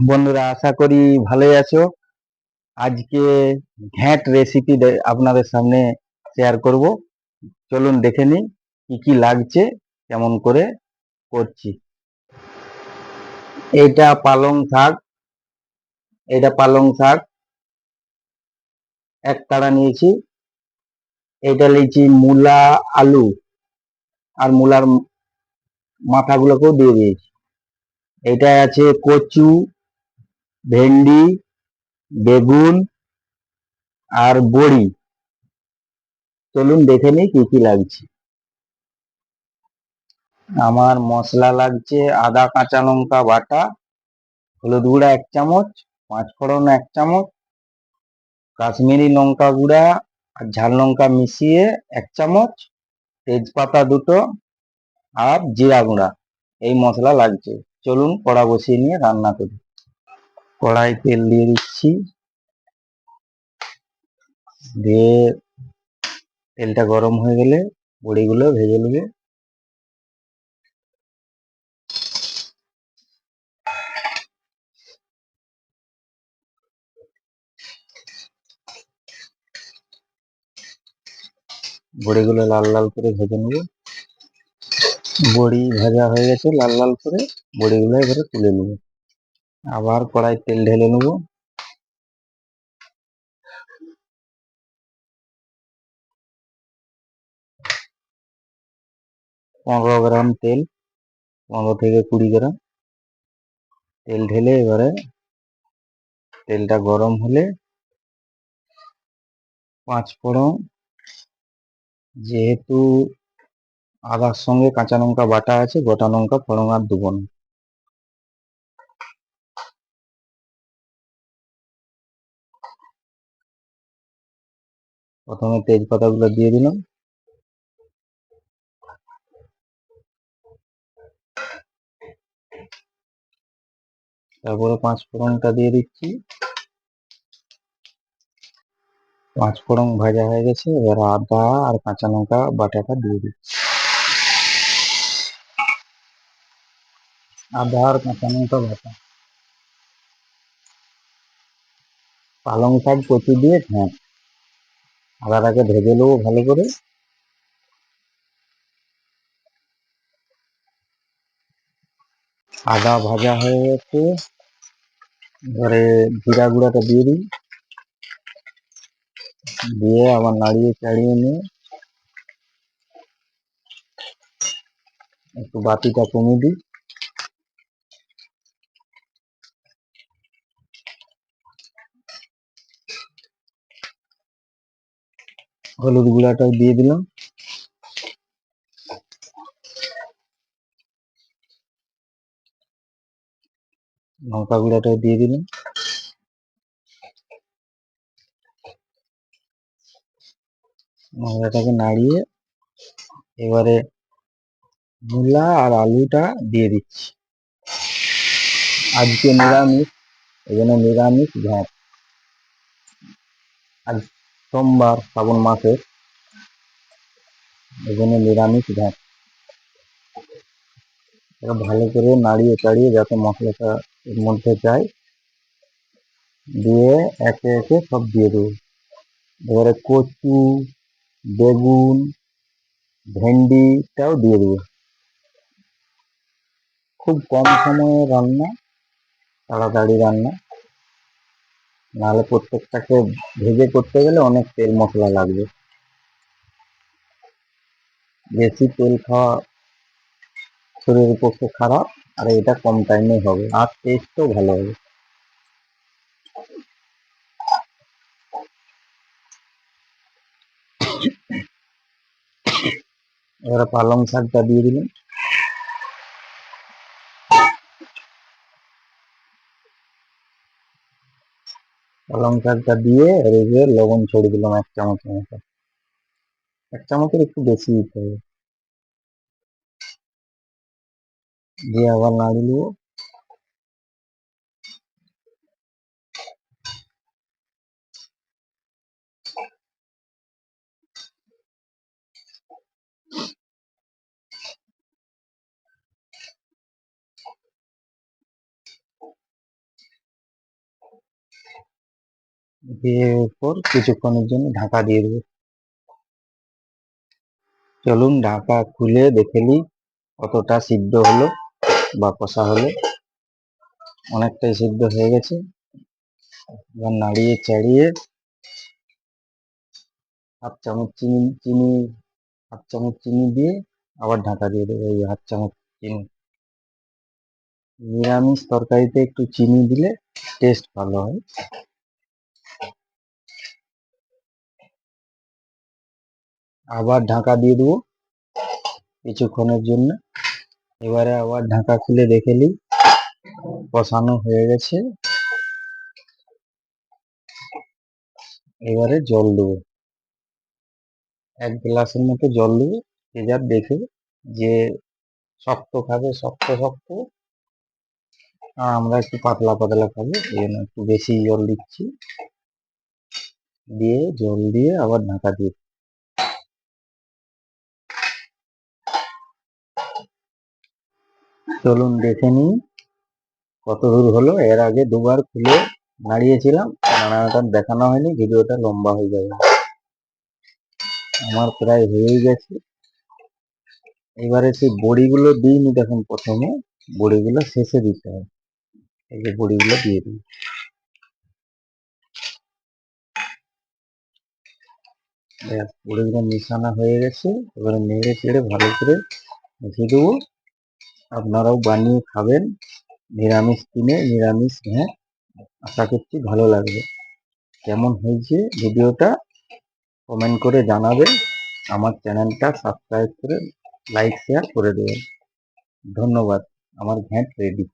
বন্ধুরা, আশা করি ভালোই আছো। আজকে ঘ্যাঁট রেসিপি আপনাদের সামনে শেয়ার করব। চলুন দেখে নিই কি কি লাগছে, কেমন করে করছি। এইটা পালং শাক, এক তাড়া নিয়েছি। এটা নিয়েছি মূলা, আলু আর মূলার মাথাগুলোকেও দিয়ে দিয়েছি। এটা আছে কচু, ভেন্ডি, বেগুন আর বড়ি। চলুন দেখে নিই কি কি লাগছে। আমার মশলা লাগছে আদা কাঁচা লঙ্কা বাটা, হলুদ গুঁড়া 1 চামচ, 5 ফোড়ন 1 চামচ, কাশ্মীরি লঙ্কা গুঁড়া আর ঝাল লঙ্কা মিশিয়ে 1 চামচ, তেজপাতা 2টো আর জিরা গুঁড়া। এই মশলা লাগছে। চলুন কড়া বসিয়ে নিয়ে রান্না করি। কড়াই তেল দিয়ে দিচ্ছি, দিয়ে তেলটা গরম হয়ে গেলে বড়িগুলো ভেজে নেবে। বড়িগুলো লাল লাল করে ভেজে নেব। বড়ি ভাজা হয়ে গেছে লাল লাল করে, বড়িগুলো এবারে তুলে নেব। আবার কড়াই তেল ঢেলে নেব। 15 গ্রাম তেল, 15 থেকে 20 গ্রাম তেল ঢেলে এবারে তেলটা গরম হলে 5 ফোড়ন, যেহেতু আদার সঙ্গে কাঁচা লঙ্কা বাটা আছে, গোটা লঙ্কা ফোড়ন আর দেবো না। প্রথমে তেজপাতাগুলো দিয়ে দিলাম, তারপরে 5 ফোড়নটা দিয়ে দিচ্ছি। 5 ফোড়ন ভাজা হয়ে গেছে, এবার আদা আর কাঁচা লঙ্কা বাটাটা দিয়ে দিচ্ছি। আদা আর কাঁচা লঙ্কা বাটা, পালং শাক কচু দিয়ে ঘ্যাঁট। আদাটাকে ভেজে নেবো ভালো করে। আদা ভাজা হয়ে গেছে, এবারে জিরা গুঁড়াটা দিয়ে দিই, দিয়ে আবার নাড়িয়ে চাড়িয়ে নিয়ে একটু বাতিটা কমিয়ে দিই। হলুদ গুঁড়াটাও দিয়ে দিলাম, লঙ্কা গুঁড়াটাও দিয়ে দিলাম। মশলাটাকে নাড়িয়ে এবারে মূলা আর আলুটা দিয়ে দিচ্ছি। আজকে নিরামিষ, এই জন্য নিরামিষ ঘ্যাঁট। আজ সোমবার, শ্রাবণ মাসের, এই জন্য নিরামিষ ঘ্যাঁট। ভালো করে নাড়িয়ে চাড়িয়ে যাতে মশলাটা এর মধ্যে যায়, দিয়ে একে একে সব দিয়ে দেবো। এবারে কচু, বেগুন, ভেন্ডিটাও দিয়ে দেবো। খুব কম সময়ে রান্না, তাড়াতাড়ি রান্না, নাহলে প্রত্যেকটাকে ভেজে করতে গেলে অনেক তেল মশলা লাগবে। বেশি তেল খাওয়া শরীরের পক্ষে খারাপ, আর এটা কম টাইমে হবে আর টেস্টও ভালো হবে। এবারে পালং শাকটা দিয়ে দিলাম, পালং শাকটা দিয়ে এর লবণ ছড়ে দিলাম 1 চামচের মতো। 1 চামচের একটু বেশি দিতে হবে। দিয়ে আবার নাড়ি নেবো। দিয়ে এরপর কিছুক্ষণের জন্য ঢাকা দিয়ে দেবো। চলুন ঢাকা খুলে দেখে নিই কতটা সিদ্ধ হলো বা কষা হলো। অনেকটাই সিদ্ধ হয়ে গেছে। এবার নাড়িয়ে চাড়িয়ে হাফ চামচ চিনি দিয়ে আবার ঢাকা দিয়ে দেবো। এই হাফ চামচ চিনি। নিরামিষ তরকারিতে একটু চিনি দিলে টেস্ট ভালো হয়। আবার ঢাকা দিয়ে দেবো কিছুক্ষণের জন্য। এবারে আবার ঢাকা খুলে দেখে নিই কষানো হয়ে গেছে। এবারে জল দেবো, 1 গ্লাসের মতো জল দেবো। যে যার দেখে, যে শক্ত খাবে শক্ত শক্ত, আর আমরা একটু পাতলা পাতলা খাবো, এই জন্য একটু বেশি জল দিচ্ছি। দিয়ে জল দিয়ে আবার ঢাকা দিয়ে। চলুন দেখে নিই কত দূর হলো। এর আগে দুবার খুলে নাড়িয়েছিলাম, নাড়াটা দেখানো হয়নি, ভিডিওটা লম্বা হয়ে যাবে। আমার প্রায় হয়েই গেছে। এবারে সেই বড়িগুলো দিইনি দেখুন, প্রথমে বড়িগুলো শেষে দিতে হয়। এই যে বড়িগুলো দিয়ে দিই। বড়িগুলো মিশানো হয়ে গেছে। এবারে নেড়ে চেড়ে ভালো করে মিশিয়ে দেবো। আপনারাও বানিয়ে খাবেন নিরামিষ দিনে, নিরামিষ হ্যাঁ। আশা করছি ভালো লাগবে। কেমন হয়েছে ভিডিওটা কমেন্ট করে জানাবেন। আমার চ্যানেলটা সাবস্ক্রাইব করে লাইক শেয়ার করে দেবেন। ধন্যবাদ। আমার ঘ্যাঁট রেডি।